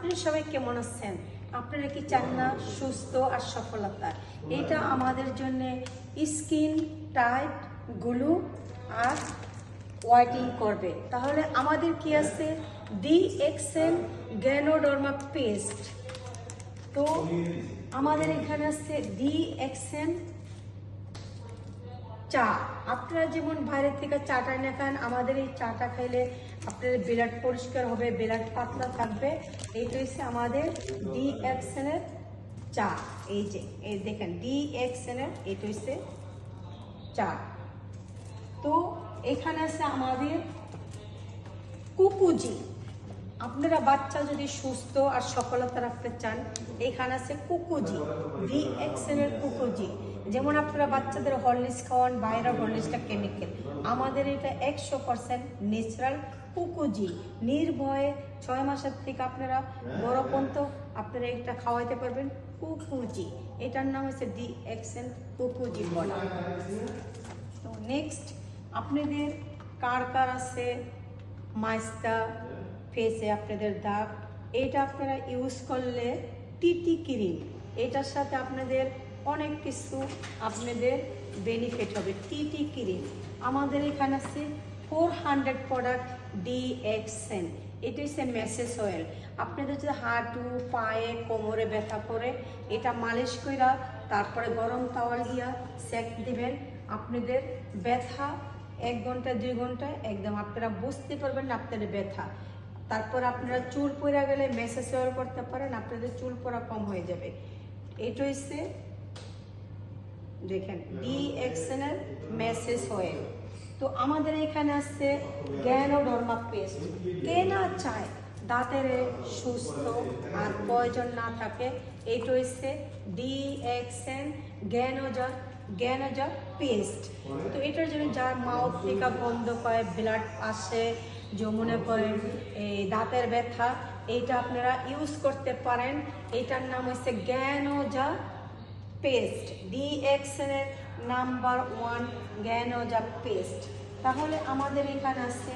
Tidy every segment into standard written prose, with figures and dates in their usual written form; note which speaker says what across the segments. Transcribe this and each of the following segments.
Speaker 1: আপনারা সবাই কেমন আছেন? আপনারা কি চান না সুস্থ আর সফলতা? এটা আমাদের জন্য স্কিন টাইট, গ্লো আর হোয়াইটিং করবে। তাহলে আমাদের কি আছে? DXN ganoderma paste. তো আমাদের এখানে আছে DXN চা। আপনারা যেমন বাইরের থেকে চাটা না খান, আমাদের এই চাটা খাইলে আপনার ব্লাড পরিষ্কার হবে, ব্লাড পাতলা থাকবে। এইটা হচ্ছে আমাদের DXN এর চা। এই যে এই দেখেন DXN এর এটা হচ্ছে চা। তো এখানে আছে আমাদের কুকুজি। আপনারা বাচ্চা যদি সুস্থ আর সফলতা রাখতে চান, এখানে আছে কুকুজি, DXN এর কুকুজি। যেমন আপনারা বাচ্চাদের হরলিক্স খাওয়ান, বাইরে হরলিক্সটা কেমিক্যাল, আমাদের এটা 100% ন্যাচারাল কুকুজি। নির্ভয়ে 6 মাসের থেকে আপনারা বড় পর্যন্ত আপনারা এটা খাওয়াইতে পারবেন। কুকুজি, এটার নাম হচ্ছে DXN কুকুজি প্রোডাক্ট। তো নেক্সট, আপনাদের কার কার আছে মাইস্তা ফেসে আপনাদের দাগ, এটা আপনারা ইউজ করলে টিটি ক্রিম, এটার সাথে আপনাদের অনেক কিছু আপনাদের বেনিফিট হবে। টিটি ক্রিম আমাদের এখানে আছে 400 প্রোডাক্ট DXN। এটা হচ্ছে ম্যাসেজ অয়েল। আপনাদের যদি হাঁটু পায়ে কোমরে ব্যথা করে, এটা মালিশ কইরা তারপরে গরম তাওয়াল দিয়া সেক দিবেন। আপনাদের ব্যথা 1 ঘন্টা 2 ঘন্টায় একদম আপনারা বুঝতে পারবেন না আপনাদের ব্যথা। তারপর আপনারা চুল পড়া গেলে ম্যাসেজ অয়েল করতে পারেন, আপনাদের চুল পড়া কম হয়ে যাবে। এটা হচ্ছে দেখেন DXN এর ম্যাসেজ অয়েল। তো আমাদের এখানে আছে গ্যানোডার্মা পেস্ট। কে না চায় দাঁতের সুস্থ আর প্রয়োজন না থাকে? এটা হচ্ছে DXN গ্যানোজা পেস্ট। তো এটার জন্য যার মাউথ থেকে গন্ধ করে, ব্লাড আসে, যে মনে করেন এই দাঁতের ব্যথা, এইটা আপনারা ইউজ করতে পারেন। এটার নাম হচ্ছে গ্যানোজা পেস্ট, DXN এর নাম্বার 1 গ্যানোজা পেস্ট। তাহলে আমাদের এখানে আছে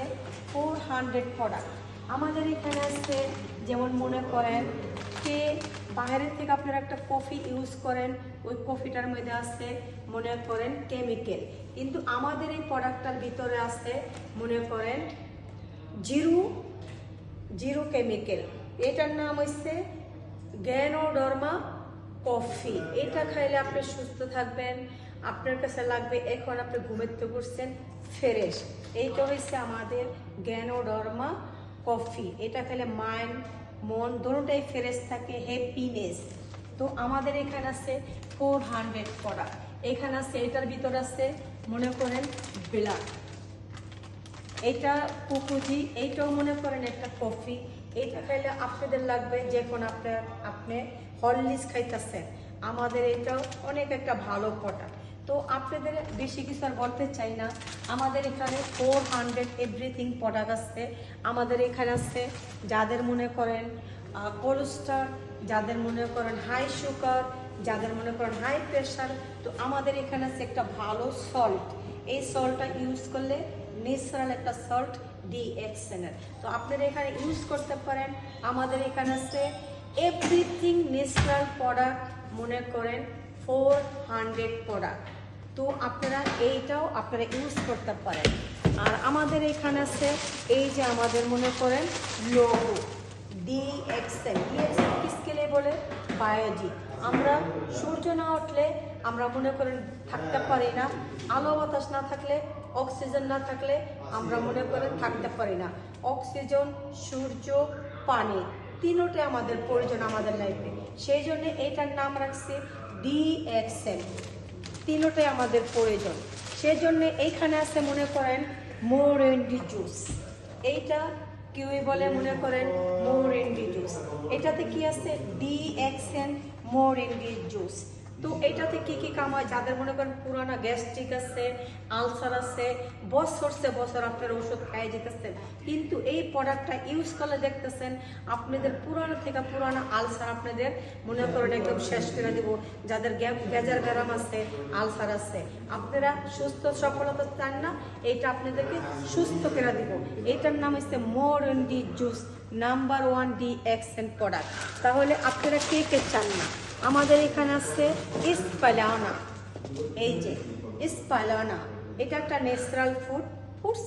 Speaker 1: 400 প্রোডাক্ট। আমাদের এখানে আছে যেমন মনে করেন কে বাইরের থেকে আপনারা একটা কফি ইউজ করেন, ওই কফিটার মধ্যে আছে মনে করেন কেমিক্যাল, কিন্তু আমাদের এই প্রোডাক্টটার ভিতরে আছে মনে করেন জিরো কেমিক্যাল। এটার নাম হচ্ছে গ্যানোডার্মা কফি। এটা খাইলে আপনি সুস্থ থাকবেন। আপনার কাছে লাগবে এখন আপনি ঘুমের থেকে উঠছেন ফ্রেশ। এইটা হচ্ছে আমাদের গ্যানোডার্মা কফি। এটা খেলে মাইন্ড মন দুটোটাই ফ্রেশ থাকে, হ্যাপিনেস। তো আমাদের এখানে আছে 400 প্রোডাক্ট। এখানে আছে এটার ভিতর আছে মনে করেন ব্লাড, এটা কুকুজি, এইটাও মনে করেন একটা কফি। এইটা খাইলে আপনাদের লাগবে যখন আপনি হরলিক্স খাইতেছেন, আমাদের এটাও অনেক একটা ভালো প্রোডাক্ট। তো আপনাদের বেশি কিছু আর বলতে চাই না। আমাদের এখানে 400 এভরিথিং প্রোডাক্ট আছে। আমাদের এখানে আছে যাদের মনে করেন কোলেস্ট্রল, যাদের মনে করেন হাই সুগার, যাদের মনে করেন হাই প্রেশার, তো আমাদের এখানে আছে একটা ভালো সল্ট। এই সল্টটা ইউজ করলে ন্যাচারাল একটা সল্ট DXN এর, তো আপনারা এখানে ইউজ করতে পারেন। আমাদের এখানে আছে এভরিথিং ন্যাচারাল প্রোডাক্ট মনে করেন 400 প্রোডাক্ট। তো আপনারা এইটাও আপনারা ইউজ করতে পারেন। আর আমাদের এখানে আছে এই যে আমাদের মনে করেন লোগো DXN কি স্কেলে বলে বায়োজি। আমরা সূর্য না উঠলে আমরা মনে করেন থাকতে পারি না, আলো বাতাস না থাকলে, অক্সিজেন না থাকলে আমরা মনে করেন থাকতে পারি না। অক্সিজেন, সূর্য, পানি তিনটে আমাদের প্রয়োজন আমাদের লাইফে। সেই জন্য এইটার নাম রাখছি DXN, তিনটে আমাদের প্রয়োজন। সেই জন্য এইখানে আছে মনে করেন মোরেন্ডি জুস। এইটা কেউই বলে মনে করেন মোরেন্ডি জুস। এটাতে কি আছে? DXN মোরেন্ডি জুস। তো এটাতে কি কি কাম হয়, যাদের মনে করেন পুরানা গ্যাস্ট্রিক আছে, আলসার আছে, বছর আপনারা ওষুধ খাইয়ে যেতেছেন, কিন্তু এই প্রোডাক্টটা ইউজ করলে দেখতেছেন আপনাদের পুরানো থেকে পুরানো আলসার আপনাদের মনে করেন একদম শেষ করে দিব। যাদের গ্যাজার গ্যারাম আছে, আলসার আছে, আপনারা সুস্থ সফলতা চান না, এটা আপনাদেরকে সুস্থ করে দিব। এটার নাম হচ্ছে মোরন্ডি জুস নাম্বার 1 ডিএক্সএন প্রোডাক্ট। তাহলে আপনারা কে কে চান না, আমাদের এখানে আছে স্পাইলানা। এই যে স্পাইলানা, এটা একটা ন্যাচারাল ফুড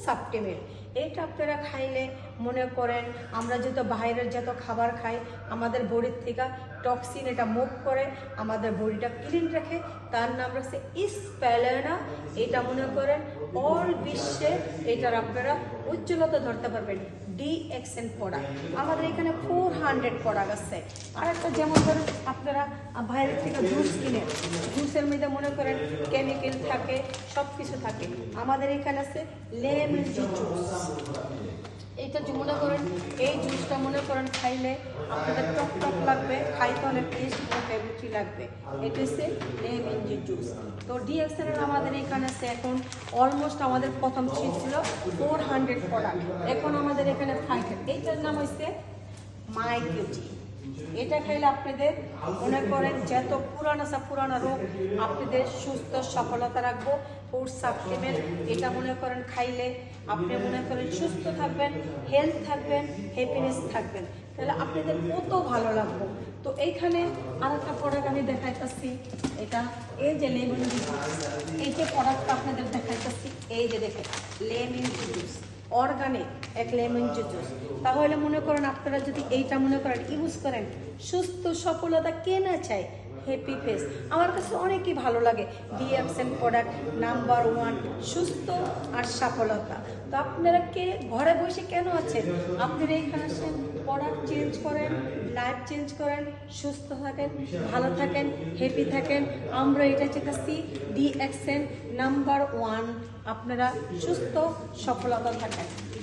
Speaker 1: সাপ্লিমেন্ট। এটা আপনারা খাইলে মনে করেন আমরা যত বাইরের যত খাবার খাই আমাদের বডির থেকে টক্সিন এটা মুভ করে, আমাদের বডিটা ক্লিন রাখে, তার নাম রাখছে স্পাইলানা। এটা মনে করেন অল বিশ্বে এটার আপনারা উজ্জ্বলতা ধরতে পারবেন। ডিএক্সএন প্রোডাক্ট আমাদের এখানে 400 প্রোডাক্ট আছে। আর একটা যেমন ধরেন আপনারা বাইরের থেকে জুস কিনেন, জুসের মধ্যে মনে করেন কেমিক্যাল থাকে, সব কিছু থাকে। আমাদের এখানে আছে লেমন জুস। এটা মনে করেন এই জুসটা মনে করেন খাইলে আপনাদের টক টক লাগবে, খাইতে অনেক টেস্টি ফেভারিটি লাগবে। এটা হচ্ছে লেমন জুস। তো ডিএক্সএন আমাদের এখানে আছে এখন অলমোস্ট আমাদের প্রথম ছিল 400 প্রোডাক্ট, এখন আমাদের এখানে 500। এইটার নাম হচ্ছে মাই বিউটি। এটা খাইলে আপনাদের মনে করেন যত পুরানা রোগ আপনাদের সুস্থ সফলতা রাখবো। ফুড সাপ্লিমেন্ট এটা মনে করেন খাইলে আপনি মনে করেন সুস্থ থাকবেন, হেলথ থাকবেন, হ্যাপিনেস থাকবেন, তাহলে আপনাদের কত ভালো লাগবে। তো এইখানে আর একটা প্রোডাক্ট আমি দেখাইতেছি, এটা এই যে লেমন জুস, এই যে প্রোডাক্টটা আপনাদের দেখাইতেছি, এই যে দেখেন লেমন জুস অর্গানিক এক লেমন জুস। তাহলে মনে করেন আপনারা যদি এইটা মনে করেন ইউজ করেন, সুস্থ সফলতা কে না চায়, হ্যাপি ফেস। আমার কাছে অনেকই ভালো লাগে ডিএক্সএন প্রোডাক্ট নাম্বার 1 সুস্থ আর সফলতা। তো আপনারা কে ঘরে বসে কেন আছেন, আপনারা এখানে আসেন, প্রোডাক্ট চেঞ্জ করেন, লাইফ চেঞ্জ করেন, সুস্থ থাকেন, ভালো থাকেন, হ্যাপি থাকেন। আমরা এটা চেয়েছি ডিএক্সএন নাম্বার 1, আপনারা সুস্থ সফলতা থাকেন।